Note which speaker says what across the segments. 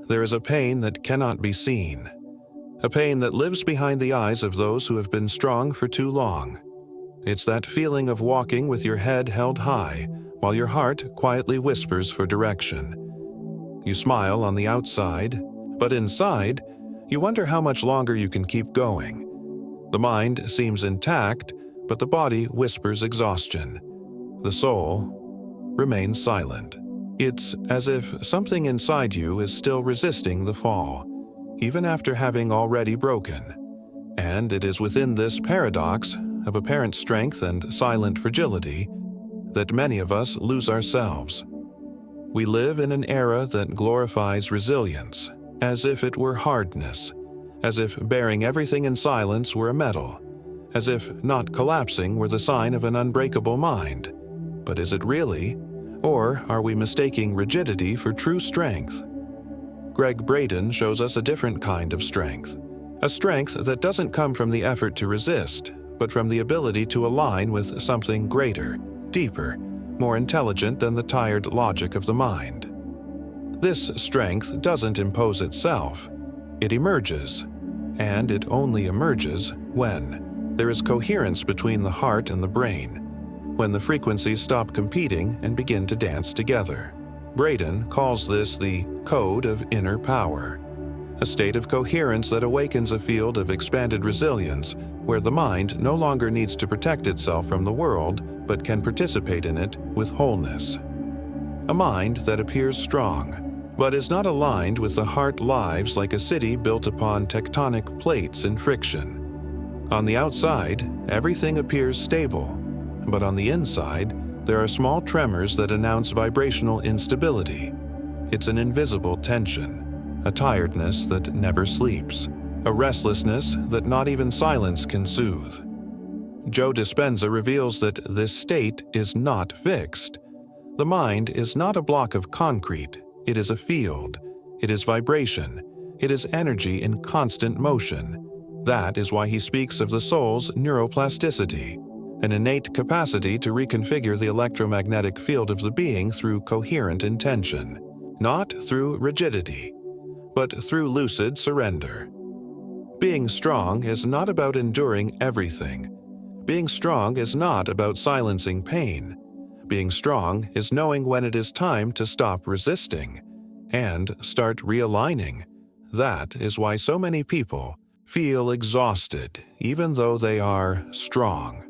Speaker 1: there is a pain that cannot be seen, a pain that lives behind the eyes of those who have been strong for too long. It's that feeling of walking with your head held high while your heart quietly whispers for direction. You smile on the outside, but inside, you wonder how much longer you can keep going. The mind seems intact, but the body whispers exhaustion. The soul remains silent. It's as if something inside you is still resisting the fall, even after having already broken. And it is within this paradox of apparent strength and silent fragility that many of us lose ourselves. We live in an era that glorifies resilience, as if it were hardness, as if bearing everything in silence were a medal, as if not collapsing were the sign of an unbreakable mind. But is it really? Or are we mistaking rigidity for true strength? Gregg Braden shows us a different kind of strength, a strength that doesn't come from the effort to resist, but from the ability to align with something greater, deeper, more intelligent than the tired logic of the mind. This strength doesn't impose itself. It emerges, and it only emerges when there is coherence between the heart and the brain, when the frequencies stop competing and begin to dance together. Braden calls this the code of inner power, a state of coherence that awakens a field of expanded resilience where the mind no longer needs to protect itself from the world but can participate in it with wholeness. A mind that appears strong, but is not aligned with the heart lives like a city built upon tectonic plates in friction. On the outside, everything appears stable, but on the inside, there are small tremors that announce vibrational instability. It's an invisible tension, a tiredness that never sleeps, a restlessness that not even silence can soothe. Joe Dispenza reveals that this state is not fixed. The mind is not a block of concrete, it is a field. It is vibration. It is energy in constant motion. That is why he speaks of the soul's neuroplasticity, an innate capacity to reconfigure the electromagnetic field of the being through coherent intention, not through rigidity, but through lucid surrender. Being strong is not about enduring everything. Being strong is not about silencing pain. Being strong is knowing when it is time to stop resisting and start realigning. That is why so many people feel exhausted even though they are strong,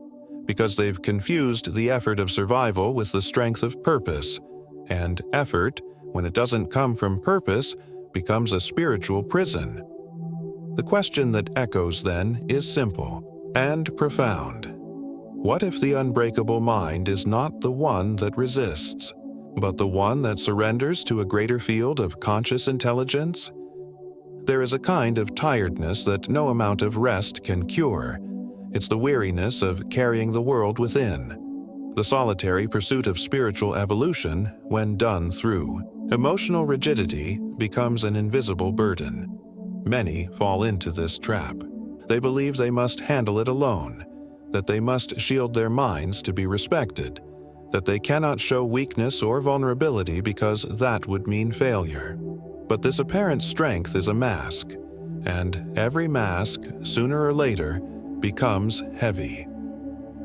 Speaker 1: because they've confused the effort of survival with the strength of purpose, and effort, when it doesn't come from purpose, becomes a spiritual prison. The question that echoes then is simple and profound. What if the unbreakable mind is not the one that resists, but the one that surrenders to a greater field of conscious intelligence? There is a kind of tiredness that no amount of rest can cure. It's the weariness of carrying the world within, the solitary pursuit of spiritual evolution when done through. Emotional rigidity becomes an invisible burden. Many fall into this trap. They believe they must handle it alone, that they must shield their minds to be respected, that they cannot show weakness or vulnerability because that would mean failure. But this apparent strength is a mask, and every mask, sooner or later, becomes heavy.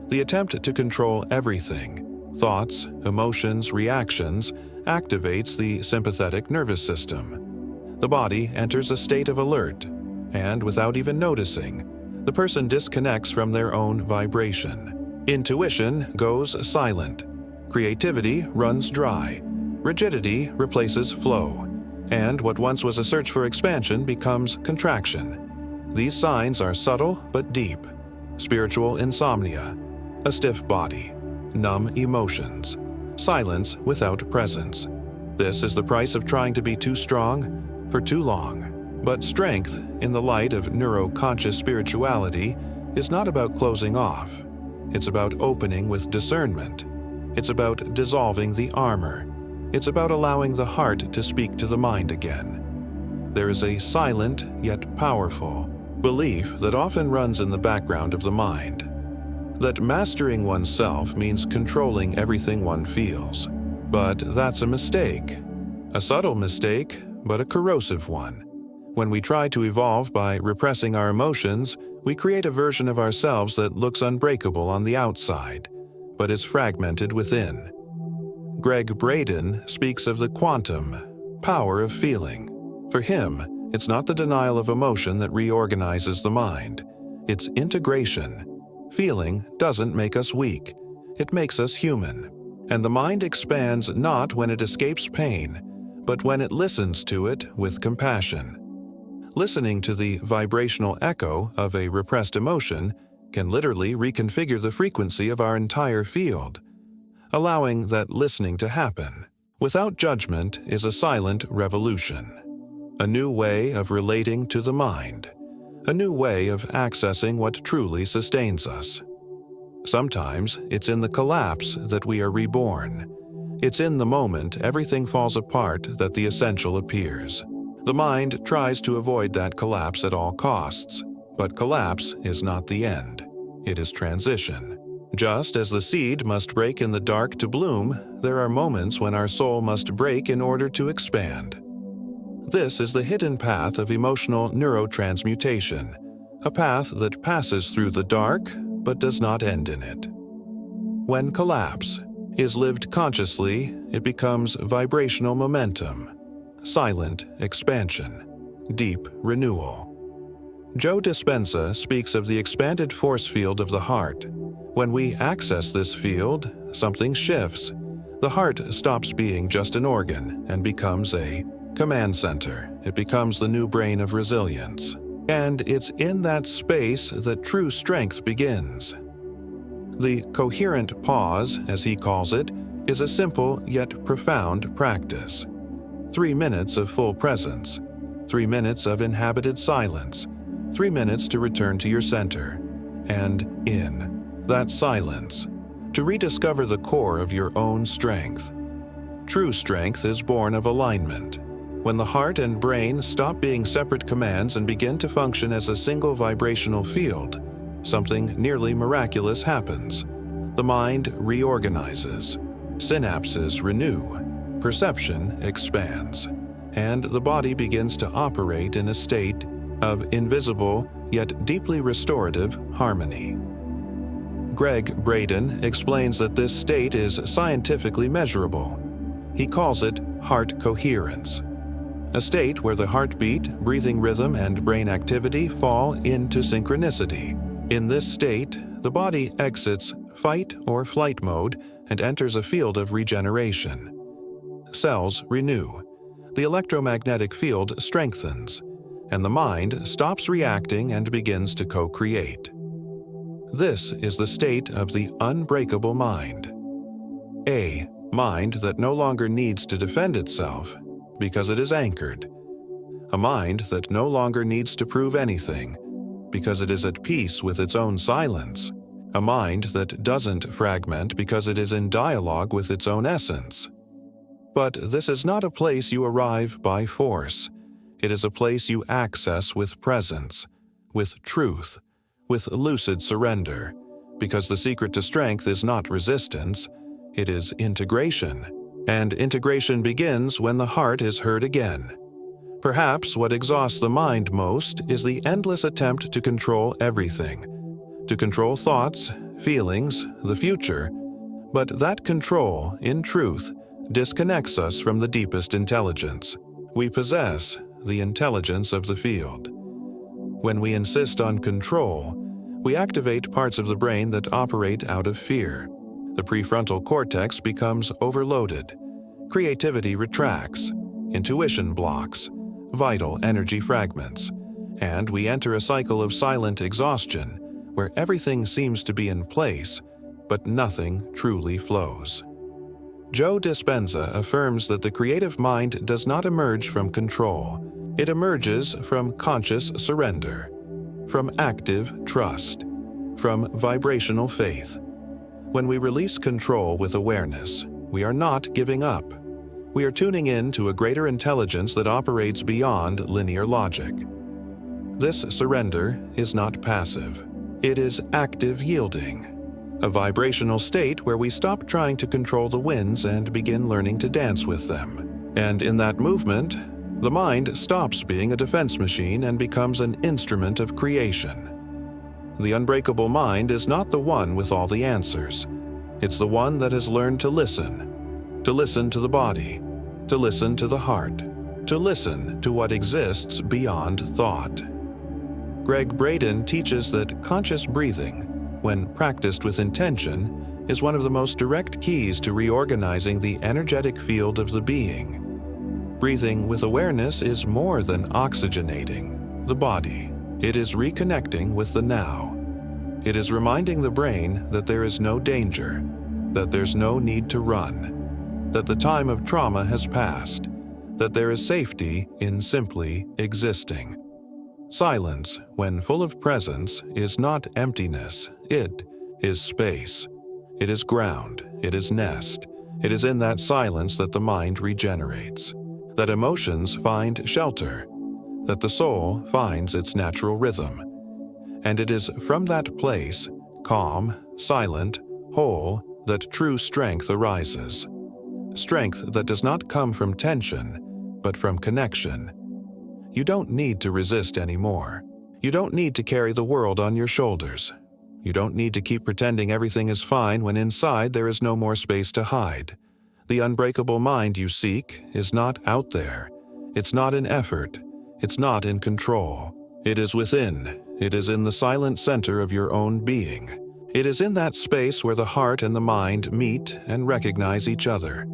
Speaker 1: The attempt to control everything, thoughts, emotions, reactions, activates the sympathetic nervous system. The body enters a state of alert, and without even noticing, the person disconnects from their own vibration. Intuition goes silent. Creativity runs dry. Rigidity replaces flow. And what once was a search for expansion becomes contraction. These signs are subtle but deep. Spiritual insomnia, a stiff body, numb emotions, silence without presence. This is the price of trying to be too strong for too long. But strength, in the light of neuro-conscious spirituality, is not about closing off. It's about opening with discernment. It's about dissolving the armor. It's about allowing the heart to speak to the mind again. There is a silent yet powerful belief that often runs in the background of the mind, that mastering oneself means controlling everything one feels. But that's a mistake. A subtle mistake, but a corrosive one. When we try to evolve by repressing our emotions, we create a version of ourselves that looks unbreakable on the outside, but is fragmented within. Gregg Braden speaks of the quantum power of feeling. For him, it's not the denial of emotion that reorganizes the mind. It's integration. Feeling doesn't make us weak. It makes us human. And the mind expands not when it escapes pain, but when it listens to it with compassion. Listening to the vibrational echo of a repressed emotion can literally reconfigure the frequency of our entire field. Allowing that listening to happen, without judgment, is a silent revolution. A new way of relating to the mind. A new way of accessing what truly sustains us. Sometimes it's in the collapse that we are reborn. It's in the moment everything falls apart that the essential appears. The mind tries to avoid that collapse at all costs, but collapse is not the end. It is transition. Just as the seed must break in the dark to bloom, there are moments when our soul must break in order to expand. This is the hidden path of emotional neurotransmutation, a path that passes through the dark but does not end in it. When collapse is lived consciously, it becomes vibrational momentum, silent expansion, deep renewal. Joe Dispenza speaks of the expanded force field of the heart. When we access this field, something shifts. The heart stops being just an organ and becomes a command center. It becomes the new brain of resilience. And it's in that space that true strength begins. The coherent pause, as he calls it, is a simple yet profound practice. 3 minutes of full presence, 3 minutes of inhabited silence, 3 minutes to return to your center, and in that silence, to rediscover the core of your own strength. True strength is born of alignment. When the heart and brain stop being separate commands and begin to function as a single vibrational field, something nearly miraculous happens. The mind reorganizes, synapses renew, perception expands, and the body begins to operate in a state of invisible yet deeply restorative harmony. Gregg Braden explains that this state is scientifically measurable. He calls it heart coherence, a state where the heartbeat, breathing rhythm, and brain activity fall into synchronicity. In this state, the body exits fight or flight mode and enters a field of regeneration. Cells renew, the electromagnetic field strengthens, and the mind stops reacting and begins to co-create. This is the state of the unbreakable mind. A mind that no longer needs to defend itself because it is anchored. A mind that no longer needs to prove anything because it is at peace with its own silence. A mind that doesn't fragment because it is in dialogue with its own essence. But this is not a place you arrive by force. It is a place you access with presence, with truth, with lucid surrender, because the secret to strength is not resistance, it is integration. And integration begins when the heart is heard again. Perhaps what exhausts the mind most is the endless attempt to control everything, to control thoughts, feelings, the future, but that control, in truth, disconnects us from the deepest intelligence. We possess the intelligence of the field. When we insist on control, we activate parts of the brain that operate out of fear. The prefrontal cortex becomes overloaded. Creativity retracts. Intuition blocks. Vital energy fragments. And we enter a cycle of silent exhaustion where everything seems to be in place, but nothing truly flows. Joe Dispenza affirms that the creative mind does not emerge from control. It emerges from conscious surrender, from active trust, from vibrational faith. When we release control with awareness, we are not giving up. We are tuning in to a greater intelligence that operates beyond linear logic. This surrender is not passive. It is active yielding, a vibrational state where we stop trying to control the winds and begin learning to dance with them. And in that movement, The mind stops being a defense machine and becomes an instrument of creation. The unbreakable mind is not the one with all the answers. It's the one that has learned to listen to the body, to listen to the heart, to listen to what exists beyond thought. Gregg Braden teaches that conscious breathing, when practiced with intention, is one of the most direct keys to reorganizing the energetic field of the being. Breathing with awareness is more than oxygenating the body. It is reconnecting with the now. It is reminding the brain that there is no danger, that there's no need to run, that the time of trauma has passed, that there is safety in simply existing. Silence, when full of presence, is not emptiness. It is space. It is ground. It is nest. It is in that silence that the mind regenerates, that emotions find shelter, that the soul finds its natural rhythm. And it is from that place, calm, silent, whole, that true strength arises. Strength that does not come from tension, but from connection. You don't need to resist anymore. You don't need to carry the world on your shoulders. You don't need to keep pretending everything is fine when inside there is no more space to hide. The unbreakable mind you seek is not out there. It's not in effort. It's not in control. It is within. It is in the silent center of your own being. It is in that space where the heart and the mind meet and recognize each other.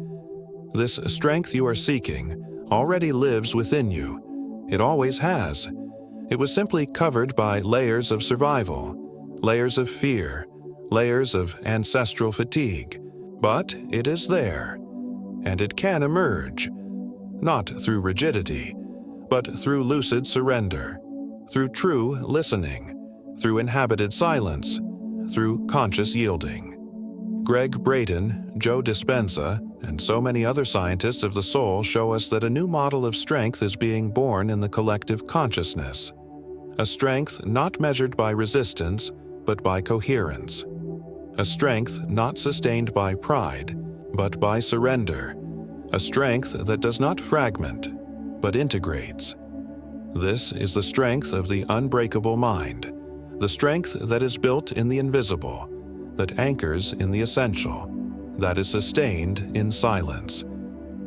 Speaker 1: This strength you are seeking already lives within you. It always has. It was simply covered by layers of survival, layers of fear, layers of ancestral fatigue. But it is there, and it can emerge, not through rigidity, but through lucid surrender, through true listening, through inhabited silence, through conscious yielding. Gregg Braden, Joe Dispenza, and so many other scientists of the soul show us that a new model of strength is being born in the collective consciousness. A strength not measured by resistance, but by coherence. A strength not sustained by pride, but by surrender. A strength that does not fragment, but integrates. This is the strength of the unbreakable mind, the strength that is built in the invisible, that anchors in the essential, that is sustained in silence.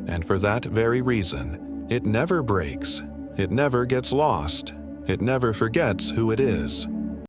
Speaker 1: And for that very reason, it never breaks, it never gets lost, it never forgets who it is.